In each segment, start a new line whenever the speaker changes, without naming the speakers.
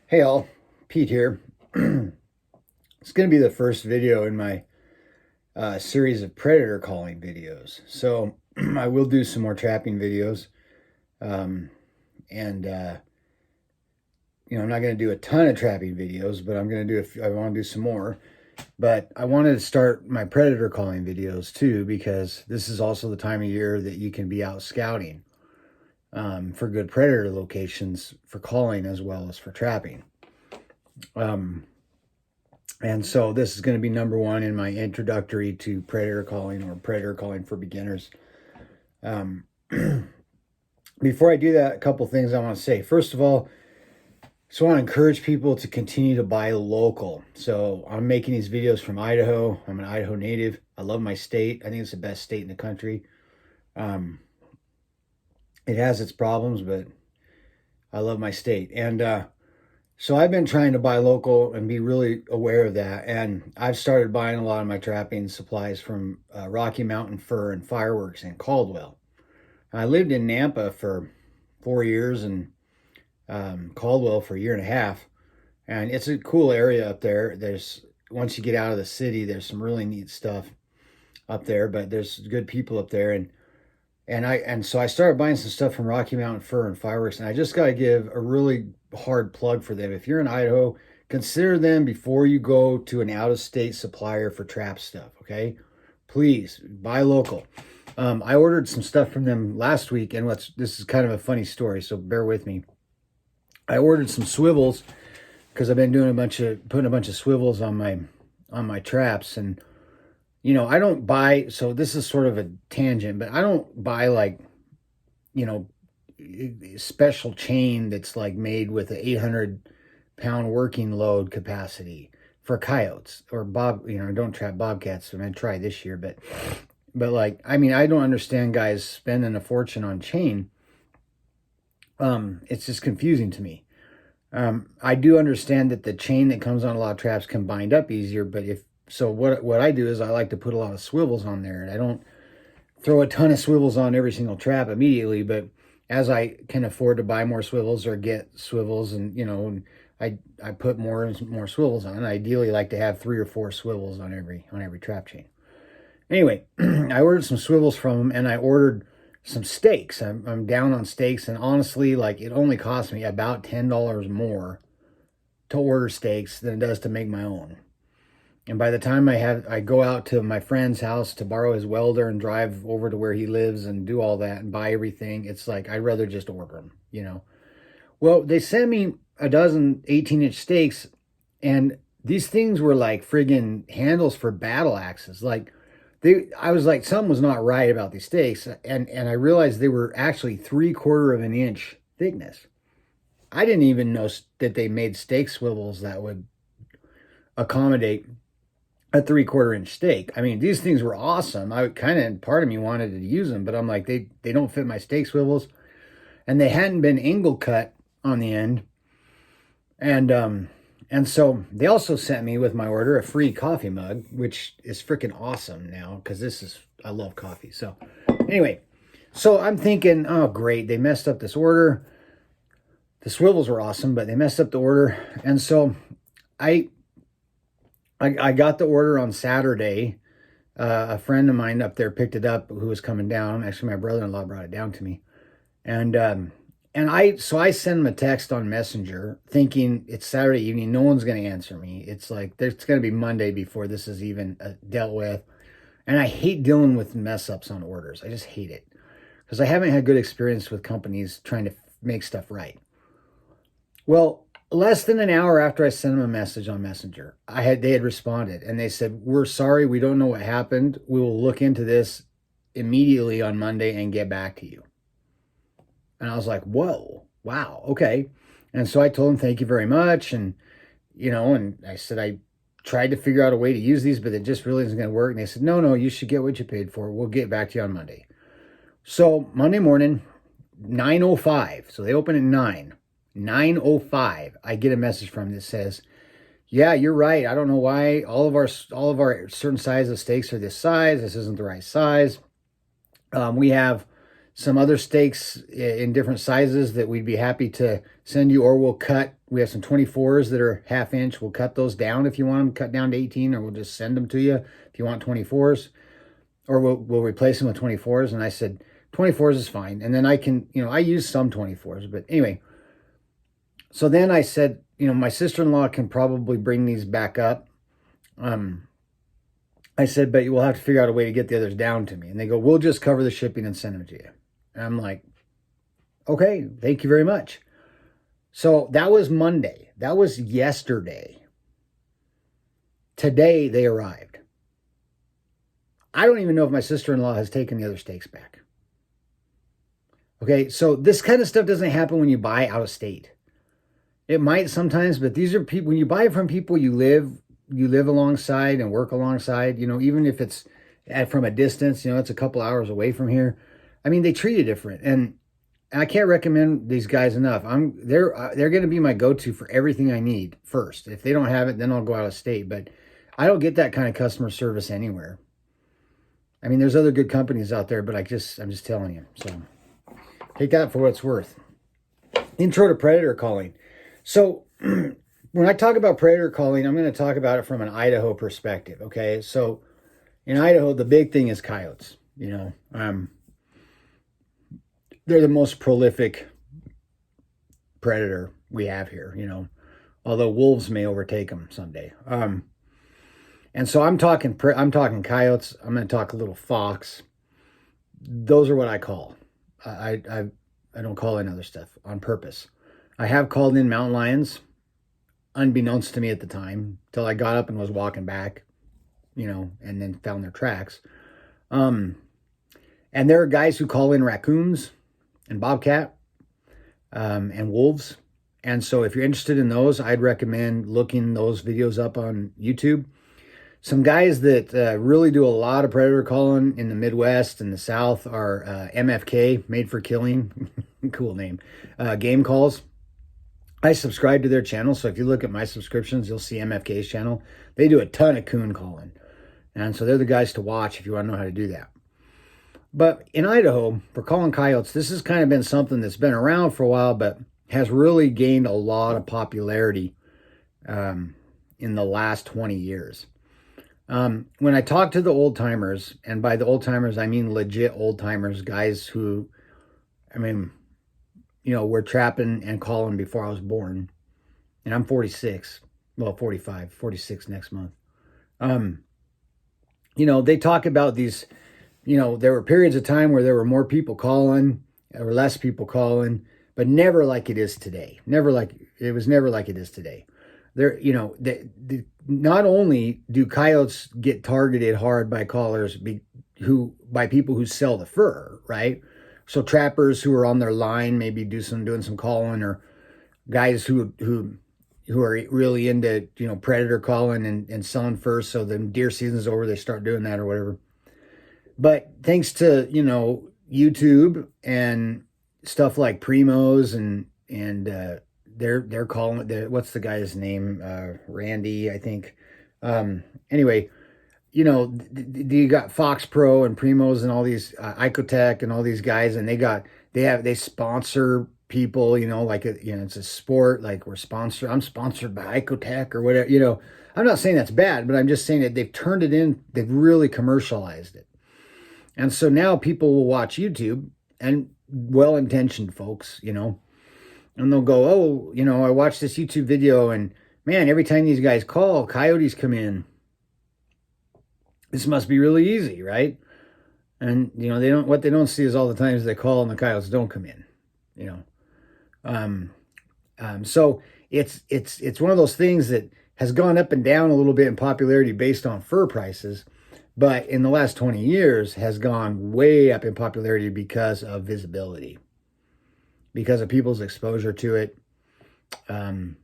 Hey all, Pete here. It's going to be the first video in my series of predator calling videos. So I will do some more trapping videos. Um, and, I'm not going to do a ton of trapping videos, but I'm going to I want to do some more. But I wanted to start my predator calling videos too, because this is also the time of year that you can be out scouting for good predator locations for calling as well as for trapping. Um, And so this is going to be number one in my introductory to predator calling or predator calling for beginners. Um, Before I do that, a couple things I want to say. First of all, so I want to encourage people to continue to buy local. So I'm making these videos from Idaho. I'm an Idaho native. I love my state. I think it's the best state in the country. Um, it has its problems, but I love my state. And so I've been trying to buy local and be really aware of that. And I've started buying a lot of my trapping supplies from Rocky Mountain Fur and Fireworks in Caldwell. I lived in Nampa for 4 years and Caldwell for a year and a half. And it's a cool area up there. Once you get out of the city, there's some really neat stuff up there, but there's good people up there. And so I started buying some stuff from Rocky Mountain Fur and Fireworks, and I just got to give a really hard plug for them. If you're in Idaho, consider them before you go to an out-of-state supplier for trap stuff, okay? Please buy local. I ordered some stuff from them last week, and this is kind of a funny story, so bear with me. I ordered some swivels because I've been putting a bunch of swivels on my traps, and I don't buy, so this is sort of a tangent, but I don't buy like, you know, special chain that's like made with an 800-pound working load capacity for coyotes or I don't trap bobcats. I'm going to try this year, but like, I mean, I don't understand guys spending a fortune on chain. It's just confusing to me. I do understand that the chain that comes on a lot of traps can bind up easier, but what I do is I like to put a lot of swivels on there, and I don't throw a ton of swivels on every single trap immediately, but as I can afford to buy more swivels or get swivels, and I put more and more swivels on. I ideally like to have 3 or 4 swivels on every trap chain. Anyway, I ordered some swivels from them, and I ordered some stakes. I'm down on stakes, and honestly, like, it only cost me about $10 more to order stakes than it does to make my own. And by the time I go out to my friend's house to borrow his welder and drive over to where he lives and do all that and buy everything, it's like, I'd rather just order them. Well, they sent me a dozen 18-inch stakes, and these things were like friggin' handles for battle axes. Like, I was like, something was not right about these stakes. And I realized they were actually 3/4 of an inch thickness. I didn't even know that they made stake swivels that would accommodate a 3/4 inch stake. I mean, these things were awesome. Part of me wanted to use them, but I'm like, they don't fit my stake swivels, and they hadn't been angle cut on the end. And so they also sent me with my order a free coffee mug, which is freaking awesome now because I love coffee. So anyway, so I'm thinking, oh great, they messed up this order. The swivels were awesome, but they messed up the order, and so I got the order on Saturday. A friend of mine up there picked it up who was coming down. Actually, my brother-in-law brought it down to me. I sent him a text on Messenger thinking it's Saturday evening. No one's going to answer me. It's like, it's going to be Monday before this is even dealt with. And I hate dealing with mess ups on orders. I just hate it because I haven't had good experience with companies trying to make stuff right. Well, less than an hour after I sent them a message on Messenger, they had responded, and they said, "We're sorry, we don't know what happened. We will look into this immediately on Monday and get back to you." And I was like, "Whoa, wow, okay." And so I told them, "Thank you very much." And I said, I tried to figure out a way to use these, but it just really isn't going to work. And they said, "No, you should get what you paid for. We'll get back to you on Monday." So Monday morning, 9:05. So they open at 9. 9:05, I get a message from them that says, "Yeah, you're right. I don't know why all of our certain size of stakes are this size. This isn't the right size. We have some other steaks in different sizes that we'd be happy to send you, or we'll cut. We have some 24s that are half-inch. We'll cut those down if you want them cut down to 18, or we'll just send them to you if you want 24s, or we'll replace them with 24s. And I said, 24s is fine. And then I can, I use some 24s, but anyway. So then I said, my sister-in-law can probably bring these back up. I said, but we'll have to figure out a way to get the others down to me. And they go, we'll just cover the shipping and send them to you. And I'm like, okay, thank you very much. So that was Monday. That was yesterday. Today they arrived. I don't even know if my sister-in-law has taken the other steaks back. Okay, so this kind of stuff doesn't happen when you buy out of state. It might sometimes, but these are people, when you buy from people you live alongside and work alongside, even if it's from a distance, it's a couple hours away from here. I mean, they treat you different. And I can't recommend these guys enough. They're going to be my go-to for everything I need first. If they don't have it, then I'll go out of state. But I don't get that kind of customer service anywhere. I mean, there's other good companies out there, but I'm just telling you. So take that for what it's worth. Intro to predator calling. So when I talk about predator calling, I'm going to talk about it from an Idaho perspective. Okay. So in Idaho, the big thing is coyotes, they're the most prolific predator we have here, although wolves may overtake them someday. And so I'm talking coyotes. I'm going to talk a little fox. Those are what I call. I don't call in other stuff on purpose. I have called in mountain lions, unbeknownst to me at the time, till I got up and was walking back, and then found their tracks. And there are guys who call in raccoons and bobcat and wolves. And so if you're interested in those, I'd recommend looking those videos up on YouTube. Some guys that really do a lot of predator calling in the Midwest and the South are MFK, Made for Killing, cool name, Game Calls. I subscribe to their channel, so if you look at my subscriptions, you'll see MFK's channel. They do a ton of coon calling. And so they're the guys to watch if you want to know how to do that. But in Idaho, for calling coyotes, this has kind of been something that's been around for a while, but has really gained a lot of popularity in the last 20 years. When I talk to the old timers, and by the old timers, I mean legit old timers, guys who, were trapping and calling before I was born. And I'm 46, 46 next month. They talk about these, there were periods of time where there were more people calling or less people calling, but never like it is today. It was never like it is today. There, not only do coyotes get targeted hard by callers by people who sell the fur, right? So trappers who are on their line, maybe doing some calling, or guys who are really into, predator calling and selling fur. So the deer season's over, they start doing that or whatever. But thanks to, YouTube and stuff like Primos and they're calling it, what's the guy's name? Randy, I think. Anyway, you got Fox Pro and Primos and all these Icotech and all these guys, and they sponsor people, like it's a sport, like I'm sponsored by Icotech or whatever, I'm not saying that's bad, but I'm just saying that they've really commercialized it. And so now people will watch YouTube, and well-intentioned folks, and they'll go, oh, I watched this YouTube video, and man, every time these guys call, coyotes come in. This must be really easy, right? And what they don't see is all the times they call and the coyotes don't come in. So it's one of those things that has gone up and down a little bit in popularity based on fur prices, but in the last 20 years has gone way up in popularity because of visibility, because of people's exposure to it. And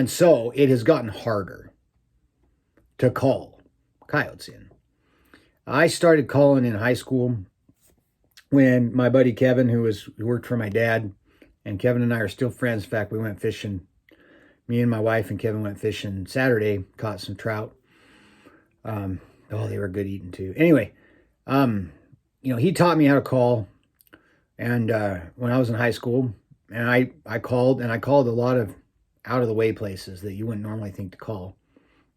so it has gotten harder to call coyotes in. I started calling in high school when my buddy Kevin, who worked for my dad, and Kevin and I are still friends. In fact, we went fishing. Me and my wife and Kevin went fishing Saturday, caught some trout. They were good eating too. Anyway, he taught me how to call, and when I was in high school, and I called a lot of out of the way places that you wouldn't normally think to call.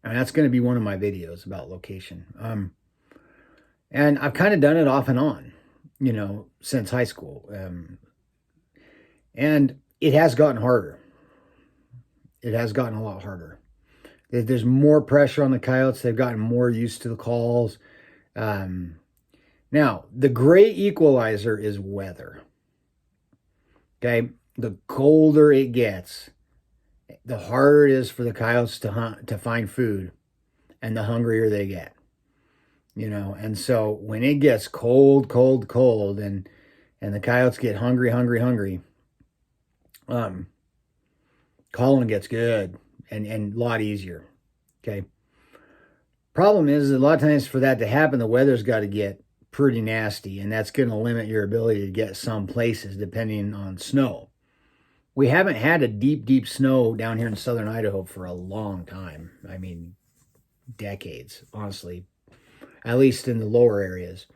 And that's going to be one of my videos about location. And I've kind of done it off and on, since high school. And it has gotten harder. It has gotten a lot harder. There's more pressure on the coyotes. They've gotten more used to the calls. Now, the great equalizer is weather. Okay? The colder it gets, the harder it is for the coyotes to hunt, to find food, and the hungrier they get. And so when it gets cold, and the coyotes get hungry, calling gets good and a lot easier. Okay. Problem is, a lot of times for that to happen, the weather's got to get pretty nasty, and that's going to limit your ability to get some places depending on snow. We haven't had a deep snow down here in southern Idaho for a long time. I mean, decades, honestly, at least in the lower areas.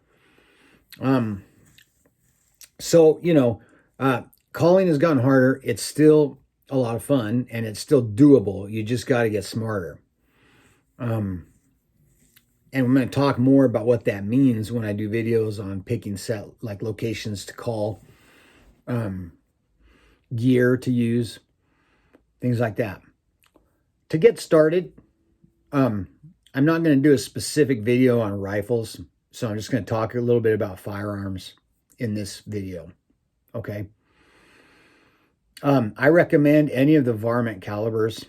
So, calling has gotten harder. It's still a lot of fun, and it's still doable. You just got to get smarter. And I'm going to talk more about what that means when I do videos on picking locations to call, gear to use, things like that. To get started, I'm not going to do a specific video on rifles, so I'm just going to talk a little bit about firearms in this video. Okay. I recommend any of the varmint calibers,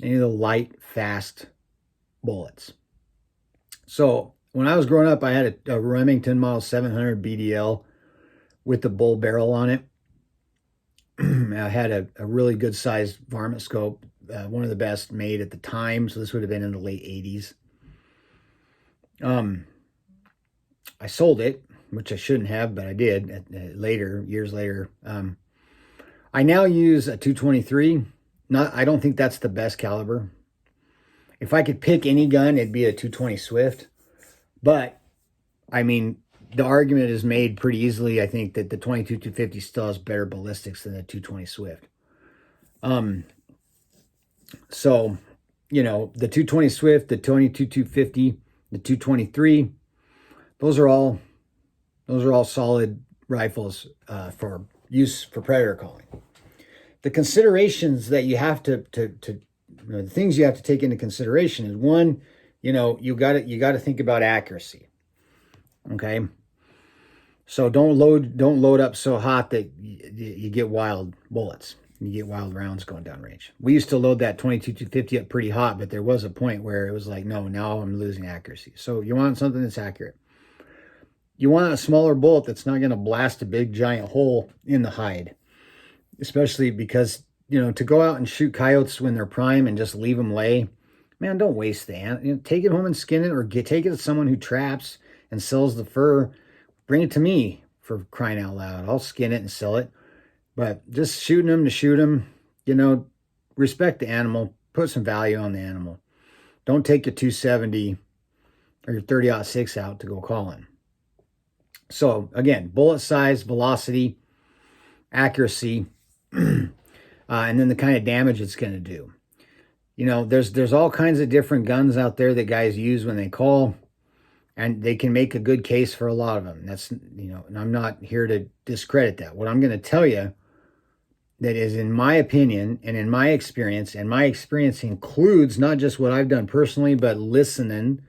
any of the light, fast bullets. So when I was growing up, I had a Remington Model 700 BDL with the bull barrel on it. I had a really good sized varmint scope, one of the best made at the time. So this would have been in the late 80s. I sold it, which I shouldn't have, but I did years later. I now use a 223. I don't think that's the best caliber. If I could pick any gun, it'd be a 220 Swift. But, I mean, the argument is made pretty easily, I think, that the 22-250 still has better ballistics than the 220 Swift. So, the 220 Swift, the 22-250, the 223, those are all solid rifles for use for predator calling. The considerations that you have to the things you have to take into consideration is, one, you got to think about accuracy. Okay, so don't load up so hot that you get wild bullets. You get wild rounds going down range. We used to load that 22-250 up pretty hot, but there was a point where it was like, no, now I'm losing accuracy. So you want something that's accurate. You want a smaller bullet that's not going to blast a big giant hole in the hide, especially because, to go out and shoot coyotes when they're prime and just leave them lay, man, don't waste the animal. Take it home and skin it, or take it to someone who traps and sells the fur. Bring it to me, for crying out loud. I'll skin it and sell it. But just shooting them to shoot them, respect the animal. Put some value on the animal. Don't take your 270 or your 30-06 out to go calling. So again, bullet size, velocity, accuracy, and then the kind of damage it's going to do. There's all kinds of different guns out there that guys use when they call, and they can make a good case for a lot of them. That's, and I'm not here to discredit that. What I'm going to tell you that is, in my opinion and in my experience, and my experience includes not just what I've done personally, but listening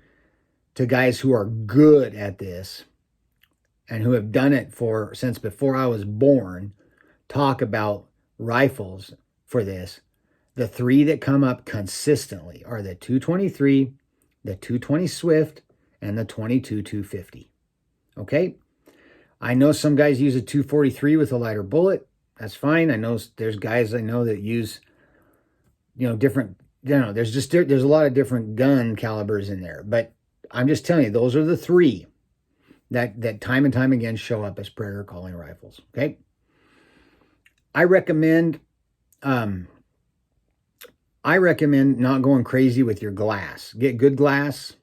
to guys who are good at this and who have done it since before I was born, talk about rifles for this. The three that come up consistently are the 223, the 220 Swift, and the 22-250. Okay? I know some guys use a 243 with a lighter bullet. That's fine. I know there's guys I know that use, different, there's a lot of different gun calibers in there. But I'm just telling you, those are the three that time and time again show up as predator calling rifles. Okay? I recommend not going crazy with your glass. Get good glass,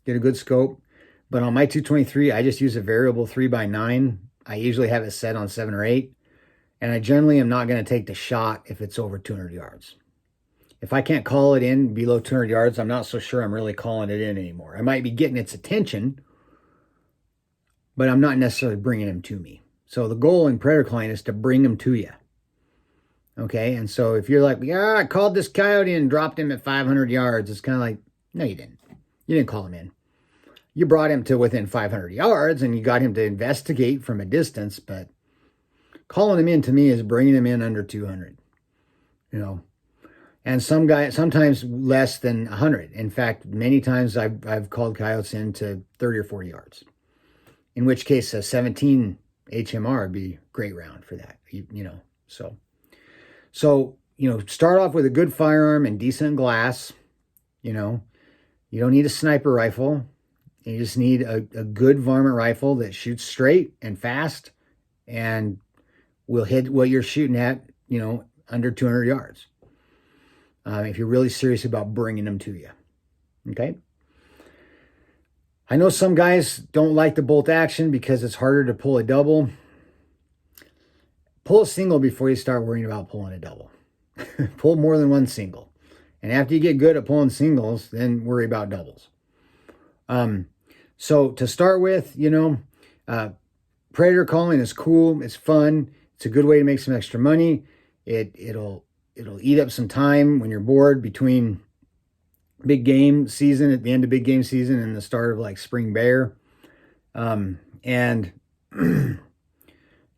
get a good scope, But on my 223, I just use a variable 3x9. I usually have it set on 7 or 8. And I generally am not going to take the shot if it's over 200 yards. If I can't call it in below 200 yards, I'm not so sure I'm really calling it in anymore. I might be getting its attention, but I'm not necessarily bringing him to me. So the goal in predator calling is to bring him to you. Okay, and so if you're like, yeah, I called this coyote and dropped him at 500 yards, it's kind of like, no, you didn't. You didn't call him in. You brought him to within 500 yards and you got him to investigate from a distance, but calling him in to me is bringing him in under 200, you know. And sometimes less than 100. In fact, many times I've called coyotes in to 30 or 40 yards, in which case a 17 HMR would be a great round for that, you know. So, you know, start off with a good firearm and decent glass. You know, you don't need a sniper rifle. You just need a good varmint rifle that shoots straight and fast and will hit what you're shooting at, you know, under 200 yards. If you're really serious about bringing them to you. Okay? I know some guys don't like the bolt action because it's harder to pull a double. Pull a single before you start worrying about pulling a double. Pull more than one single. And after you get good at pulling singles, then worry about doubles. So to start with, you know, predator calling is cool. It's fun. It's a good way to make some extra money. It'll eat up some time when you're bored between big game season, at the end of big game season, and the start of like spring bear. And you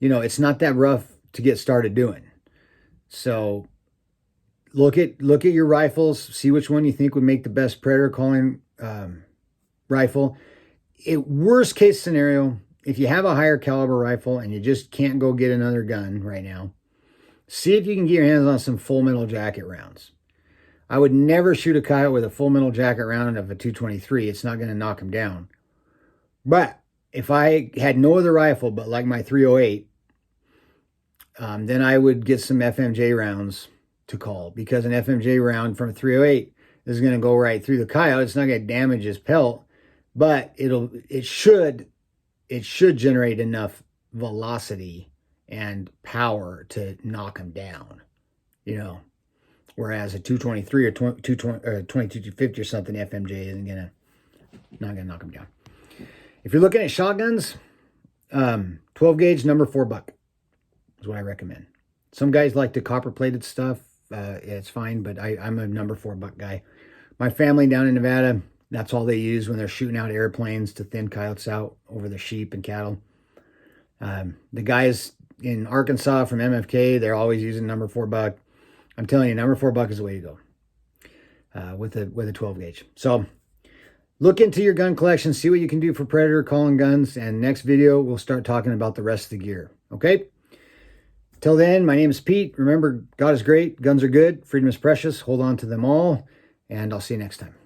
know, it's not that rough to get started doing. So look at your rifles, see which one you think would make the best predator calling rifle. Worst case scenario, if you have a higher caliber rifle and you just can't go get another gun right now, see if you can get your hands on some full metal jacket rounds. I would never shoot a coyote with a full metal jacket round of a 223. It's not going to knock him down. But if I had no other rifle but like my 308, then I would get some FMJ rounds to call, because an FMJ round from a 308 is going to go right through the coyote. It's not going to damage his pelt, but it should generate enough velocity and power to knock him down, you know. Whereas a 223 or 2250 or something, FMJ isn't not gonna knock him down. If you're looking at shotguns, 12 gauge number 4 buck is what I recommend. Some guys like the copper plated stuff. It's fine, but I'm a number 4 buck guy. My family down in Nevada, that's all they use when they're shooting out airplanes to thin coyotes out over the sheep and cattle. The guys in Arkansas from MFK, they're always using number 4 buck. I'm telling you, number 4 buck is the way to go with a 12 gauge. So look into your gun collection, see what you can do for predator calling guns, and next video we'll start talking about the rest of the gear. Okay? Till then, my name is Pete. Remember, God is great, guns are good, freedom is precious. Hold on to them all, and I'll see you next time.